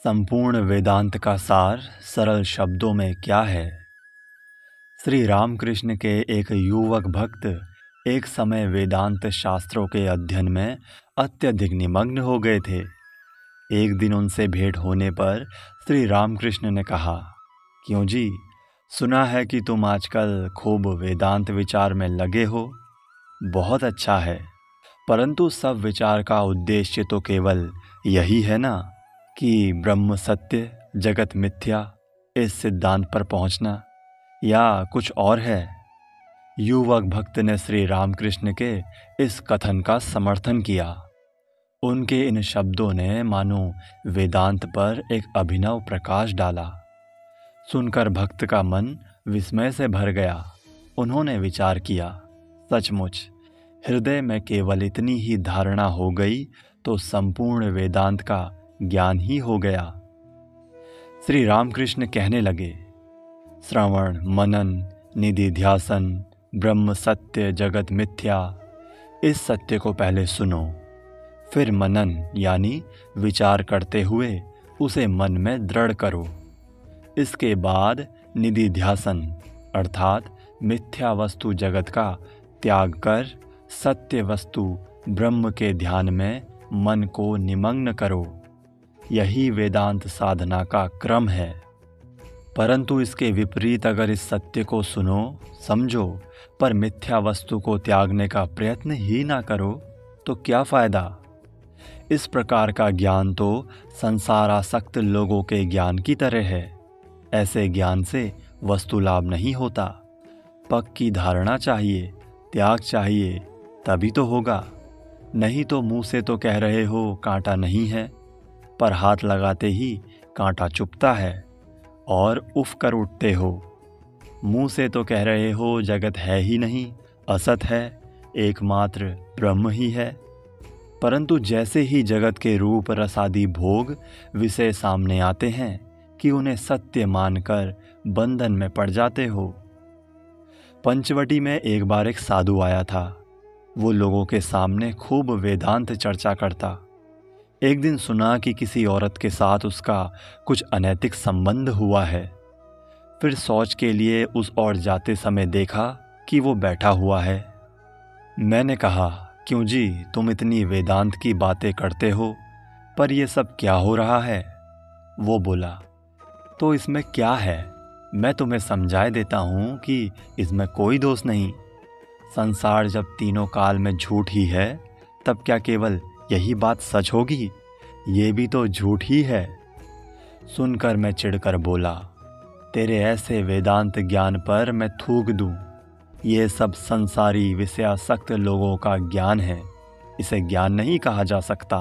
संपूर्ण वेदांत का सार सरल शब्दों में क्या है। श्री रामकृष्ण के एक युवक भक्त एक समय वेदांत शास्त्रों के अध्ययन में अत्यधिक निमग्न हो गए थे। एक दिन उनसे भेंट होने पर श्री रामकृष्ण ने कहा, क्यों जी, सुना है कि तुम आजकल खूब वेदांत विचार में लगे हो। बहुत अच्छा है, परंतु सब विचार का उद्देश्य तो केवल यही है ना कि ब्रह्म सत्य, जगत मिथ्या, इस सिद्धांत पर पहुंचना, या कुछ और है। युवक भक्त ने श्री रामकृष्ण के इस कथन का समर्थन किया। उनके इन शब्दों ने मानो वेदांत पर एक अभिनव प्रकाश डाला। सुनकर भक्त का मन विस्मय से भर गया। उन्होंने विचार किया, सचमुच हृदय में केवल इतनी ही धारणा हो गई तो संपूर्ण वेदांत का ज्ञान ही हो गया। श्री रामकृष्ण कहने लगे, श्रवण, मनन, निधिध्यासन, ब्रह्म सत्य, जगत मिथ्या, इस सत्य को पहले सुनो, फिर मनन यानी विचार करते हुए उसे मन में दृढ़ करो। इसके बाद निधिध्यासन अर्थात मिथ्या वस्तु जगत का त्याग कर सत्य वस्तु ब्रह्म के ध्यान में मन को निमग्न करो। यही वेदांत साधना का क्रम है। परंतु इसके विपरीत अगर इस सत्य को सुनो, समझो, पर मिथ्या वस्तु को त्यागने का प्रयत्न ही ना करो तो क्या फायदा। इस प्रकार का ज्ञान तो संसारासक्त लोगों के ज्ञान की तरह है। ऐसे ज्ञान से वस्तु लाभ नहीं होता। पक्की धारणा चाहिए, त्याग चाहिए, तभी तो होगा। नहीं तो मुंह से तो कह रहे हो कांटा नहीं है, पर हाथ लगाते ही कांटा चुभता है और उफ कर उठते हो। मुंह से तो कह रहे हो जगत है ही नहीं, असत है, एकमात्र ब्रह्म ही है, परंतु जैसे ही जगत के रूप रसादि भोग विषय सामने आते हैं कि उन्हें सत्य मानकर बंधन में पड़ जाते हो। पंचवटी में एक बार एक साधु आया था। वो लोगों के सामने खूब वेदांत चर्चा करता। एक दिन सुना कि किसी औरत के साथ उसका कुछ अनैतिक संबंध हुआ है। फिर शौच के लिए उस ओर जाते समय देखा कि वो बैठा हुआ है। मैंने कहा, क्यों जी, तुम इतनी वेदांत की बातें करते हो, पर ये सब क्या हो रहा है। वो बोला, तो इसमें क्या है, मैं तुम्हें समझाए देता हूँ कि इसमें कोई दोष नहीं। संसार जब तीनों काल में झूठ ही है, तब क्या केवल यही बात सच होगी। ये भी तो झूठ ही है। सुनकर मैं चिढ़कर बोला, तेरे ऐसे वेदांत ज्ञान पर मैं थूक दूं। ये सब संसारी विषयासक्त लोगों का ज्ञान है, इसे ज्ञान नहीं कहा जा सकता।